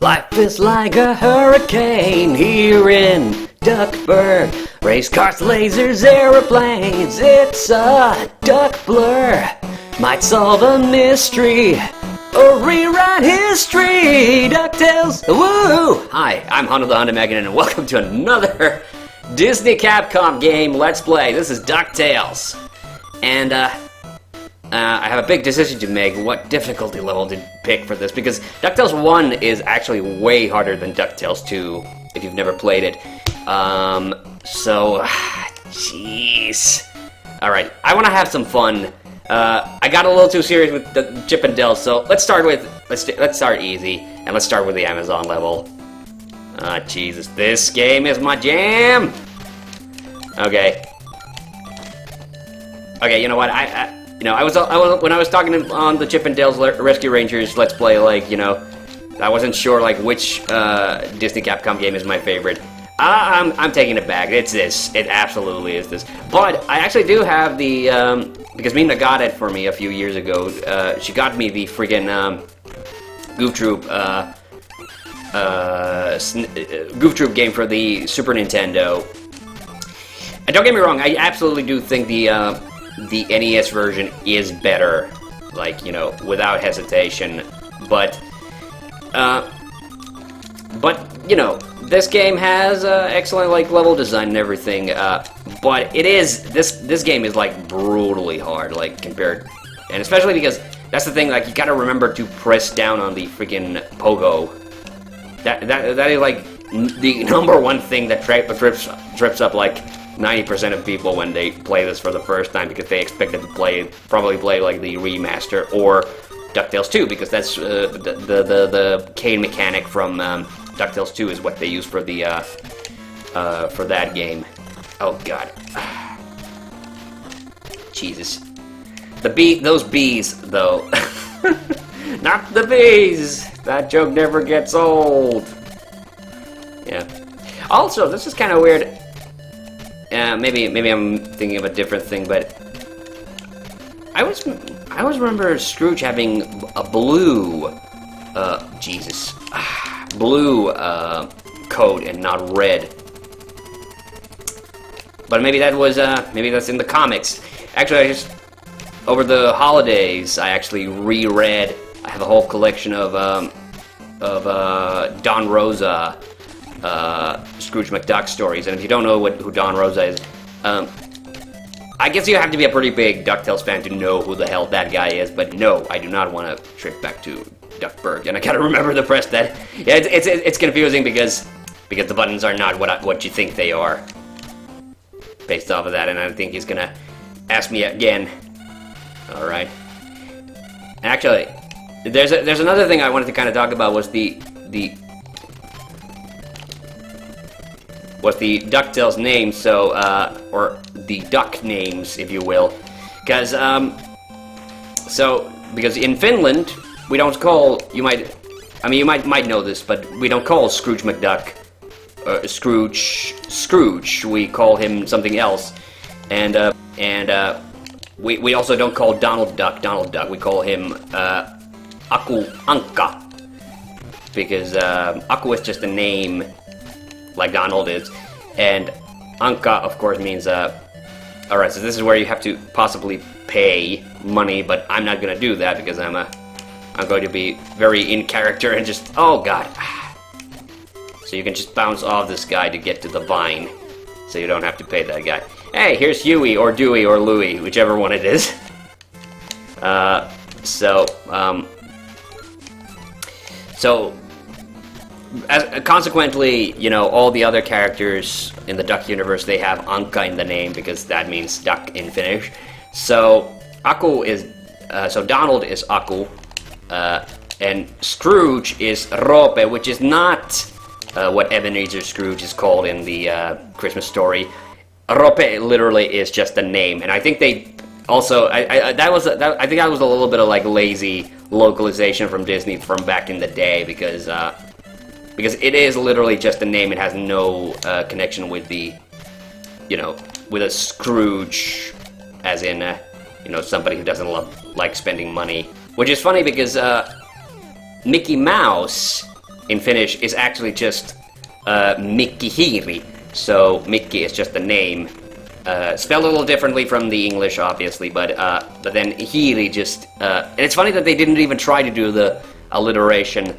Life is like a hurricane here in Duckburg. Race cars, lasers, aeroplanes, it's a duck blur. Might solve a mystery or rewrite history. Ducktales, woo! Hi, I'm TheHande and welcome to another Disney Capcom game Let's Play. This is Ducktales. And, I have a big decision to make what difficulty level to pick for this, because DuckTales 1 is actually way harder than DuckTales 2, if you've never played it. Jeez. Alright, I want to have some fun. I got a little too serious with the Chip and Dale, so let's start easy, and let's start with the Amazon level. Jesus, this game is my jam! Okay. Okay, you know what, I was when I was talking on the Chip and Dale's Rescue Rangers Let's Play, like, you know, I wasn't sure, like, which Disney Capcom game is my favorite. I'm taking it back. It's this. It absolutely is this. But I actually do have the, because Mina got it for me a few years ago. She got me the friggin' Goof Troop game for the Super Nintendo. And don't get me wrong, I absolutely do think the NES version is better, like, you know, without hesitation, but you know, this game has excellent, like, level design and everything, but it is, this game is, like, brutally hard, like, compared, and especially because, that's the thing, like, you gotta remember to press down on the freaking pogo. That is, like, the number one thing that trips up, like, 90% of people when they play this for the first time, because they expected to probably play like the remaster or DuckTales 2, because that's the cane mechanic from DuckTales 2 is what they use for the for that game. Oh god, Jesus, those bees though, not the bees. That joke never gets old. Yeah. Also, this is kind of weird. Maybe I'm thinking of a different thing, but I always remember Scrooge having a blue, blue coat and not red. But maybe that was maybe that's in the comics. Actually, over the holidays I actually reread. I have a whole collection of Don Rosa. Scrooge McDuck stories, and if you don't know who Don Rosa is, I guess you have to be a pretty big DuckTales fan to know who the hell that guy is, but no, I do not want to trip back to Duckburg, and I gotta remember to press that. Yeah, it's confusing because the buttons are not what you think they are, based off of that, and I think he's gonna ask me again. Alright. Actually, there's another thing I wanted to kind of talk about, was the DuckTales name, so, or the duck names, if you will, because, because in Finland, we don't call, you might know this, but we don't call Scrooge McDuck, Scrooge, we call him something else, and we also don't call Donald Duck, we call him, Ankka, because, Aku is just a name, like Donald is, and Ankka, of course, means, alright, so this is where you have to possibly pay money, but I'm not gonna do that, because I'm going to be very in character and just, oh god. So you can just bounce off this guy to get to the vine, so you don't have to pay that guy. Hey, here's Huey, or Dewey, or Louie, whichever one it is. Consequently, you know, all the other characters in the Duck universe, they have Ankka in the name, because that means duck in Finnish. So, Aku is, so Donald is Aku, and Scrooge is Roope, which is not what Ebenezer Scrooge is called in the Christmas story. Roope literally is just a name, and I think they also, I think that was a little bit of, like, lazy localization from Disney from back in the day, because it is literally just a name. It has no connection with the, you know, with a Scrooge, as in, you know, somebody who doesn't like spending money. Which is funny because Mickey Mouse in Finnish is actually just Mikki Hiiri. So Mikki is just the name, spelled a little differently from the English, obviously, but then Hiiri just. And it's funny that they didn't even try to do the alliteration.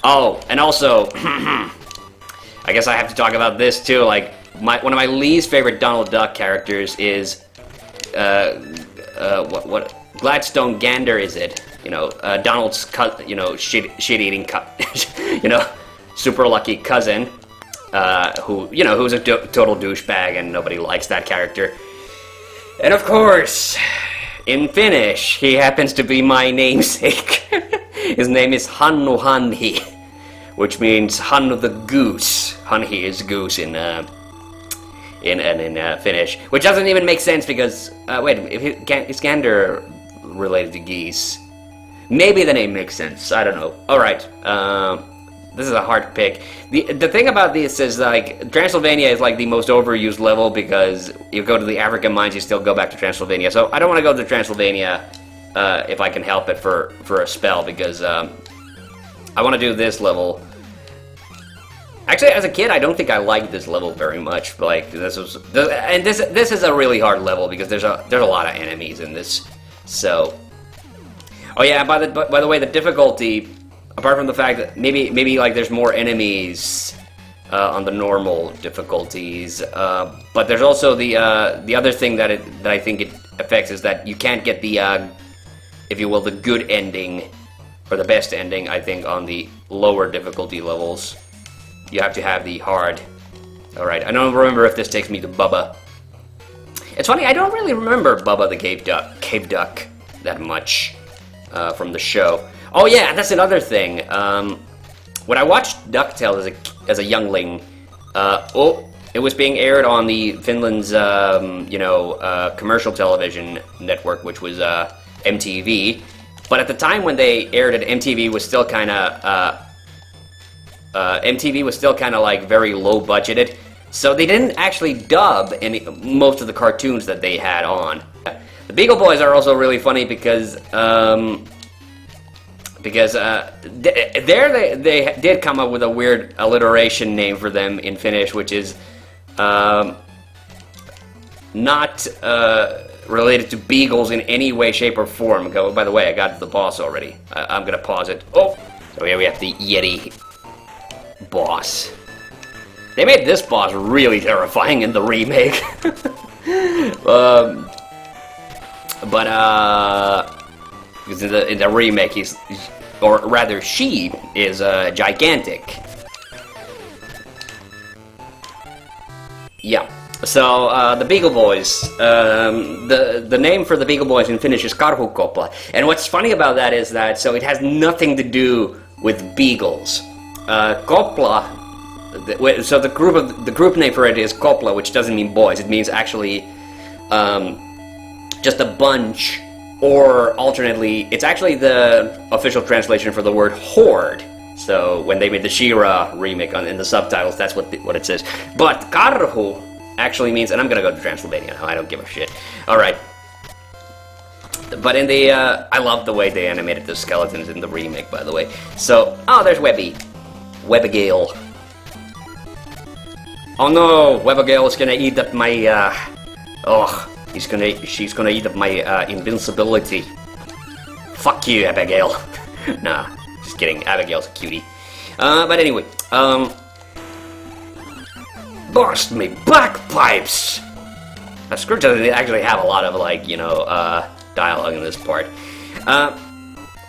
Oh, and also, I guess I have to talk about this too. Like, one of my least favorite Donald Duck characters is what Gladstone Gander is it? You know, Donald's shit-eating super lucky cousin, who's a total douchebag and nobody likes that character. And of course, in Finnish, he happens to be my namesake. His name is TheHande, which means Hannu the goose. Hanhi is goose in Finnish, which doesn't even make sense because is Gander related to geese? Maybe the name makes sense. I don't know. All right, this is a hard pick. The thing about this is like Transylvania is like the most overused level because you go to the African mines, you still go back to Transylvania. So I don't want to go to Transylvania if I can help it for a spell because I want to do this level. Actually, as a kid, I don't think I liked this level very much. But like this is a really hard level because there's a lot of enemies in this. So, oh yeah, by the way, the difficulty, apart from the fact that maybe like there's more enemies on the normal difficulties, but there's also the other thing that I think it affects is that you can't get the if you will the good ending or the best ending. I think on the lower difficulty levels. You have to have the hard. Alright, I don't remember if this takes me to Bubba. It's funny, I don't really remember Bubba the Cave Duck that much from the show. Oh yeah, that's another thing. When I watched Ducktales as a youngling, it was being aired on the Finland's commercial television network, which was MTV. But at the time when they aired it, MTV was still kind of like very low budgeted, so they didn't actually dub most of the cartoons that they had on. The Beagle Boys are also really funny because they did come up with a weird alliteration name for them in Finnish, which is not related to beagles in any way, shape, or form. Oh, by the way, I got the boss already. I'm gonna pause it. Oh, so here we have the Yeti boss. They made this boss really terrifying in the remake. Because in the remake or rather she is gigantic. Yeah. So the Beagle Boys, the name for the Beagle Boys in Finnish is Karhukopla. And what's funny about that is that it has nothing to do with beagles. Kopla, so the group name for it is Kopla, which doesn't mean boys. It means actually just a bunch, or alternately, it's actually the official translation for the word horde. So when they made the She-Ra remake in the subtitles, that's what it says. But Karhu actually means, and I'm gonna go to Transylvania now. I don't give a shit. All right. But in the, I love the way they animated the skeletons in the remake, by the way. So, oh, there's Webby. Webbigale. Oh no, Webbigale is gonna eat up my, she's gonna eat up my, invincibility. Fuck you, Abigail. Nah, just kidding, Abigail's a cutie. But anyway, burst me bagpipes! Scrooge doesn't actually have a lot of, like, dialogue in this part.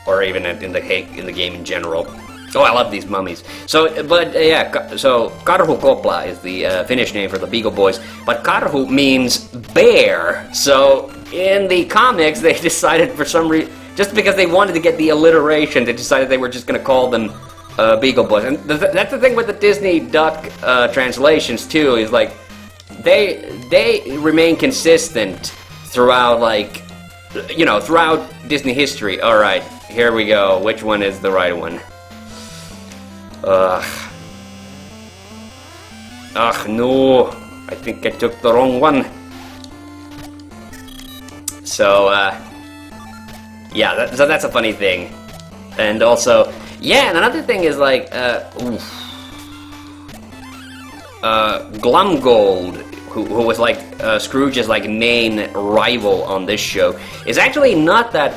Or even in the game in general. Oh, I love these mummies. So, but yeah, so Karhukopla is the Finnish name for the Beagle Boys, but Karhu means bear. So in the comics, they decided for some reason, just because they wanted to get the alliteration, they decided they were just going to call them Beagle Boys. And that's the thing with the Disney Duck translations too, is like they remain consistent throughout, like, throughout Disney history. All right, here we go. Which one is the right one? Ugh, no, I think I took the wrong one. So, yeah, so that's a funny thing. And also, Yeah, and another thing is like, Glumgold, who was like Scrooge's like main rival on this show, is actually not that.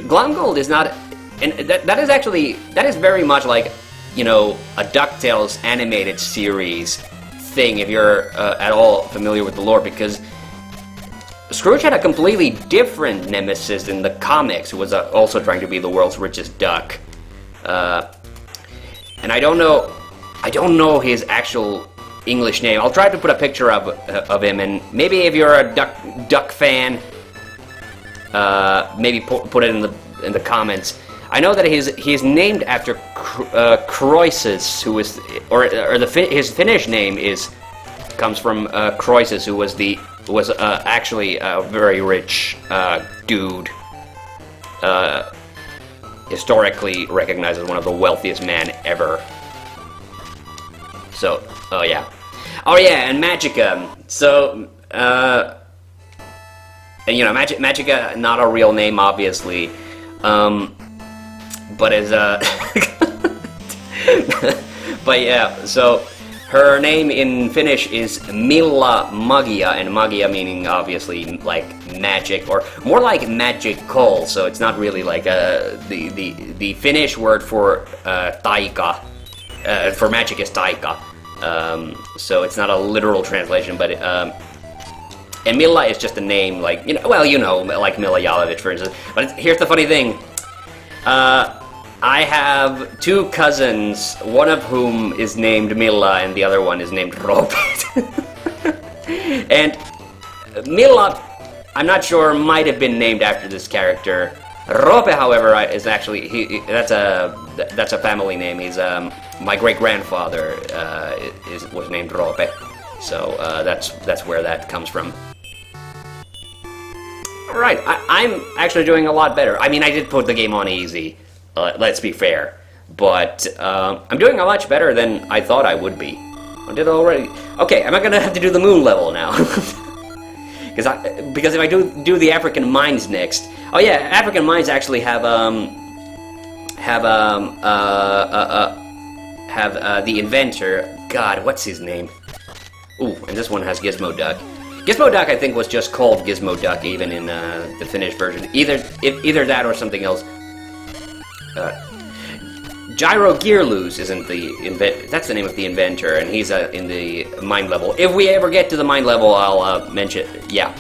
Glumgold is not, and that is very much like, you know, a Ducktales animated series thing. If you're at all familiar with the lore, because Scrooge had a completely different nemesis in the comics, who was also trying to be the world's richest duck. And I don't know his actual English name. I'll try to put a picture of him, and maybe if you're a duck fan, maybe put it in the comments. I know that he's named after Croesus, who is, his Finnish name comes from Croesus, who was actually a very rich dude, historically recognized as one of the wealthiest men ever. So, oh yeah, and Magica. So, and you know, Magica, not a real name, obviously, but is but yeah, so her name in Finnish is Milla Magia, and Magia meaning obviously like magic, or more like magical. So it's not really like the Finnish word for taika, for magic is taika. So it's not a literal translation, but and Milla is just a name, like, you know, well, you know, like Milla Jovovich, for instance. But here's the funny thing. I have two cousins, one of whom is named Milla and the other one is named Robert. And Milla, I'm not sure, might have been named after this character. Rope, however, is actually that's a family name. He's my great grandfather was named Rope, so that's where that comes from. All right, I'm actually doing a lot better. I mean, I did put the game on easy. Let's be fair, but I'm doing a much better than I thought I would be. I did already. Okay, am I gonna have to do the moon level now? Because if I do the African mines next, oh yeah, African mines actually have the inventor. God, what's his name? Ooh, and this one has Gizmo Duck. Gizmo Duck, I think, was just called Gizmo Duck even in the Finnish version. Either that or something else. Gyro Gearloose isn't that's the name of the inventor, and he's in the mine level. If we ever get to the mine level, I'll mention, yeah.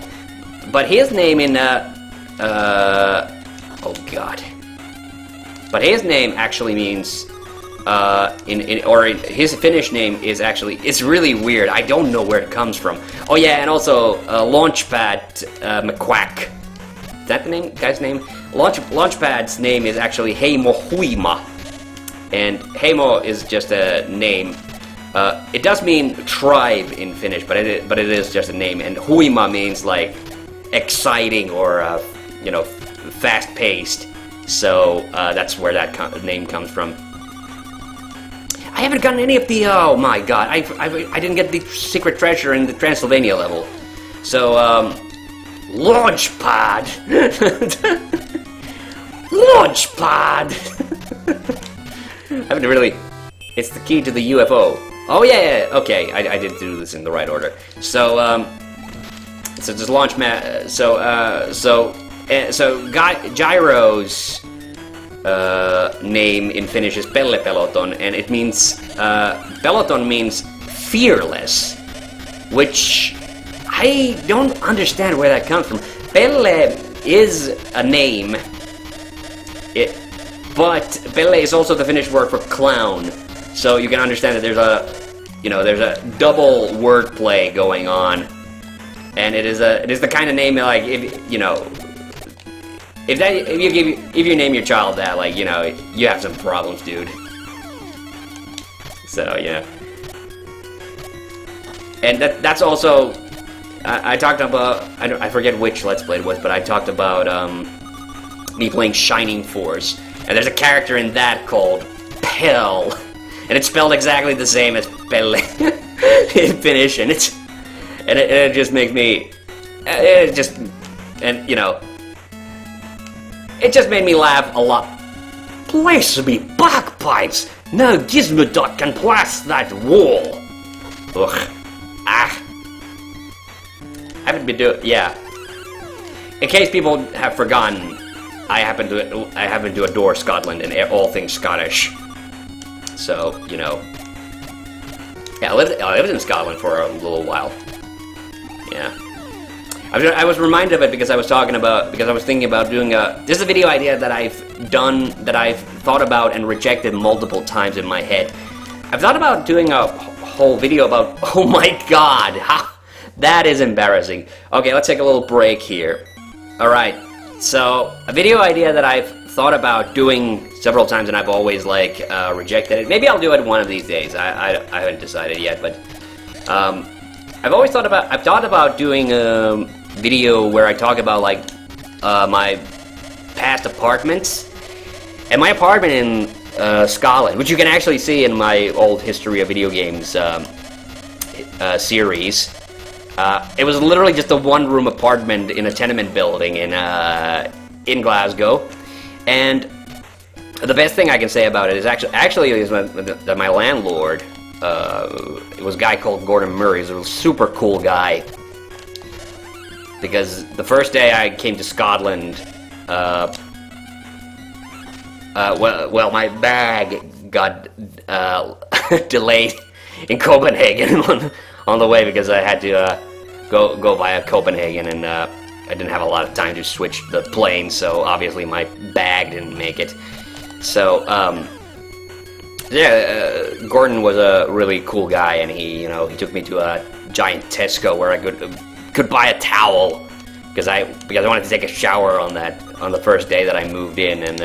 But his name in oh god. But his name actually means his Finnish name is actually, it's really weird. I don't know where it comes from. Oh yeah, and also Launchpad McQuack. Is that the guy's name? Launchpad's name is actually Heimo Huima, and Heimo is just a name. It does mean tribe in Finnish, but it is just a name. And Huima means like exciting or you know, fast-paced. So that's where that name comes from. I haven't gotten any of the. Oh my god! I didn't get the secret treasure in the Transylvania level. So Launchpad. Launchpad! I haven't really... It's the key to the UFO. Oh yeah, okay, I did do this in the right order. So, so just launch Gyro's name in Finnish is Pelle Peloton, and it means... Peloton means fearless, which I don't understand where that comes from. Pelle is a name, but Pelle is also the Finnish word for clown, so you can understand that there's a double wordplay going on, and it is the kind of name like, if you name your child that, like, you know, you have some problems, dude. So yeah, and that's also. I talked about, I forget which Let's Play it was, but I talked about me playing Shining Force, and there's a character in that called Pell, and it's spelled exactly the same as Pelle in Finnish, and it just makes me, it just made me laugh a lot. Place me bagpipes! No Gizmo Duck can pass that wall! Ugh. Ah. I haven't been doing... yeah. In case people have forgotten, I happen to adore Scotland and all things Scottish. So, you know. Yeah, I lived in Scotland for a little while. Yeah. I was reminded of it because I was thinking about doing this is a video idea that I've thought about and rejected multiple times in my head. I've thought about doing a whole video about, oh my god, that is embarrassing. Okay, let's take a little break here. Alright, so a video idea that I've thought about doing several times and I've always, like, rejected it. Maybe I'll do it one of these days. I haven't decided yet, but I've thought about doing a video where I talk about, like, my past apartments. And my apartment in Scotland, which you can actually see in my old History of Video Games series. It was literally just a one-room apartment in a tenement building in Glasgow, and the best thing I can say about it is actually that my landlord, it was a guy called Gordon Murray. He was a super cool guy. Because the first day I came to Scotland, well, my bag got delayed in Copenhagen on the way because I had to go via Copenhagen, and I didn't have a lot of time to switch the plane, so obviously my bag didn't make it. So, yeah, Gordon was a really cool guy, and he took me to a giant Tesco where I could buy a towel because I wanted to take a shower on the first day that I moved in, and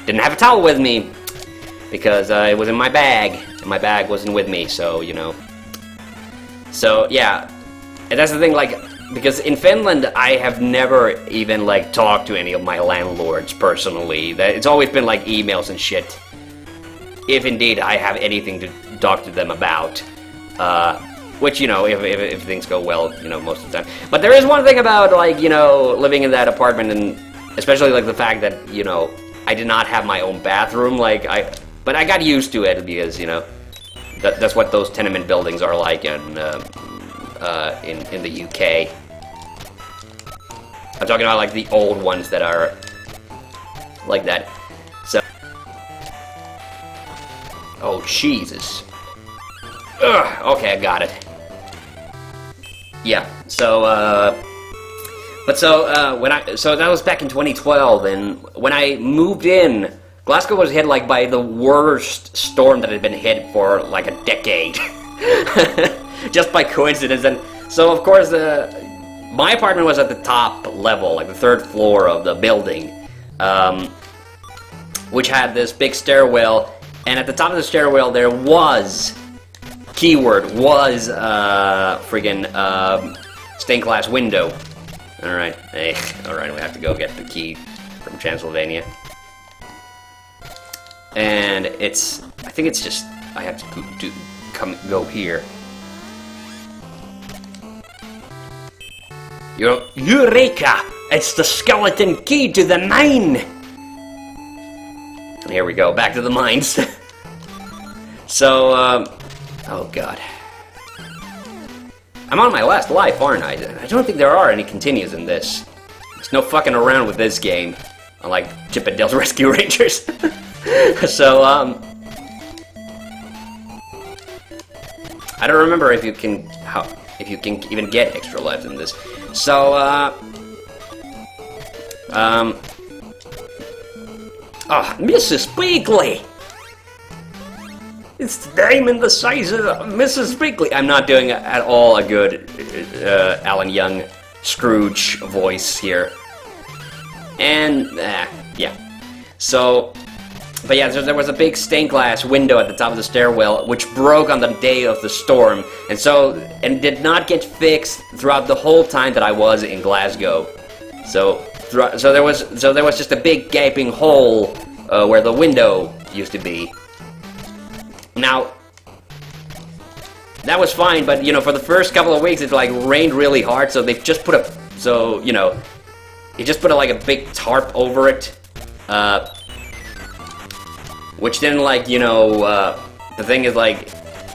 didn't have a towel with me because it was in my bag, and my bag wasn't with me, so, you know. So, yeah, and that's the thing, like, because in Finland, I have never even, like, talked to any of my landlords personally. It's always been, like, emails and shit, if indeed I have anything to talk to them about. Which, you know, if things go well, you know, most of the time. But there is one thing about, like, you know, living in that apartment, and especially, like, the fact that, you know, I did not have my own bathroom, like, but I got used to it because, you know, that's what those tenement buildings are like in the UK. I'm talking about, like, the old ones that are like that. So, oh, Jesus. Ugh, okay, I got it. Yeah, so, so that was back in 2012, and when I moved in, Glasgow was hit, like, by the worst storm that had been hit for, like, a decade. Just by coincidence, and so, of course, my apartment was at the top level, like the third floor of the building, which had this big stairwell, and at the top of the stairwell there was... keyword was friggin' stained glass window. Alright, hey, alright, we have to go get the key from Transylvania. And I think it's just, I have to go here. Eureka! It's the skeleton key to the mine! And here we go, back to the mines. So, oh god. I'm on my last life, aren't I? I don't think there are any continues in this. There's no fucking around with this game. Unlike Chip and Dale's Rescue Rangers. So, I don't remember if you can even get extra lives in this. So, oh, Mrs. Beakley! It's the diamond the size of Mrs. Beakley. I'm not doing at all a good Alan Young Scrooge voice here. And, yeah. So, but yeah, there was a big stained glass window at the top of the stairwell, which broke on the day of the storm, and did not get fixed throughout the whole time that I was in Glasgow. So there was just a big gaping hole where the window used to be. Now, that was fine, but, you know, for the first couple of weeks, it, like, rained really hard, so they just put like, a big tarp over it. which then, like, you know, the thing is, like,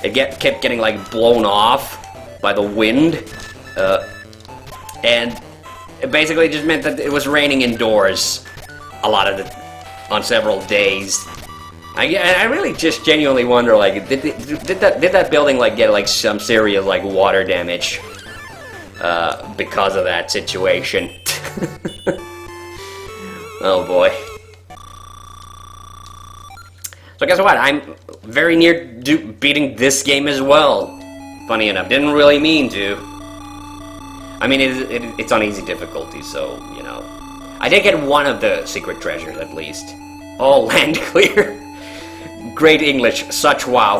it kept getting, like, blown off by the wind, and it basically just meant that it was raining indoors a lot of on several days. I really just genuinely wonder, like, did that building, like, get, like, some serious, like, water damage because of that situation? Oh boy. So guess what? I'm very near beating this game as well. Funny enough, didn't really mean to. I mean, it's on easy difficulty, so, you know. I did get one of the secret treasures, at least. All land clear. Great English, such wow.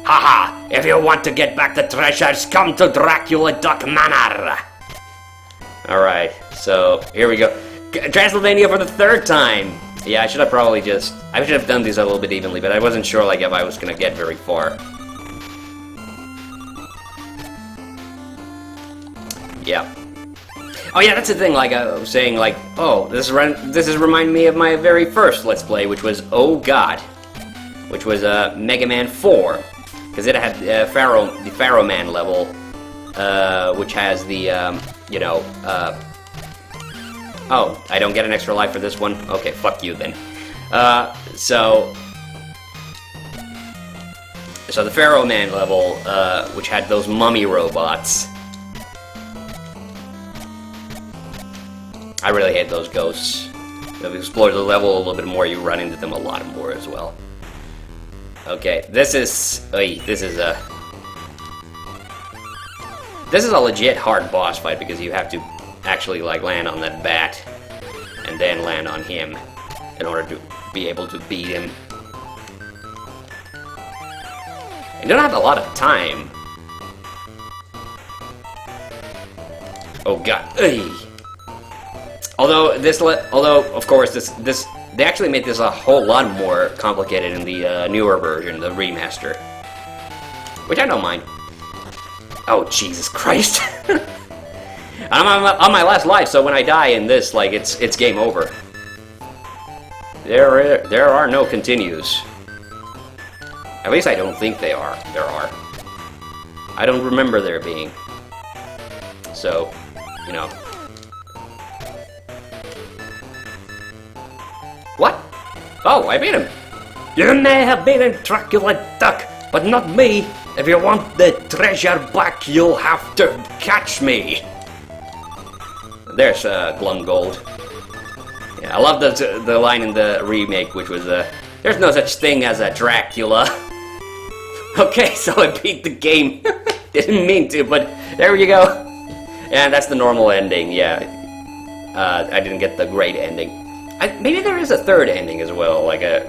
Haha, if you want to get back the treasures, come to Dracula Duck Manor. Alright, so, here we go. Transylvania for the third time! Yeah, I should have probably I should have done these a little bit evenly, but I wasn't sure, like, if I was gonna get very far. Yeah. Oh yeah, that's the thing, like, I was saying, like, oh, this is reminding me of my very first Let's Play, which was Oh God, which was, Mega Man 4, because it had, the Pharaoh Man level, which has the, you know, oh, I don't get an extra life for this one? Okay, fuck you then. So the Pharaoh Man level, which had those mummy robots. I really hate those ghosts. If you explore the level a little bit more, you run into them a lot more as well. Okay, this is a legit hard boss fight because you have to actually, like, land on that bat and then land on him in order to be able to beat him. You don't have a lot of time. Oh god. Ugh. Although of course they actually made this a whole lot more complicated in the newer version, the remaster, which I don't mind. Oh Jesus Christ! I'm on my last life, so when I die in this, like, it's game over. There are no continues. At least I don't think there are. I don't remember there being. So, you know. What? Oh, I beat him! You may have beaten Dracula Duck, but not me. If you want the treasure back, you'll have to catch me. There's Glum Gold. Yeah, I love the line in the remake, which was, there's no such thing as a Dracula. Okay, so I beat the game. Didn't mean to, but there you go. Yeah, that's the normal ending, yeah. I didn't get the great ending. Maybe there is a third ending as well, like a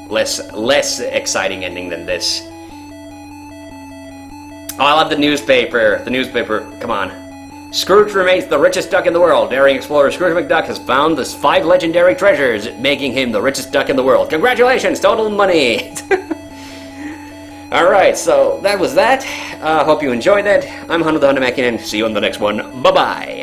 less exciting ending than this. Oh, I love the newspaper. The newspaper, come on. Scrooge remains the richest duck in the world. Daring explorer Scrooge McDuck has found the 5 legendary treasures, making him the richest duck in the world. Congratulations, total money! Alright, so that was that. Hope you enjoyed it. I'm TheHande, and see you on the next one. Bye-bye!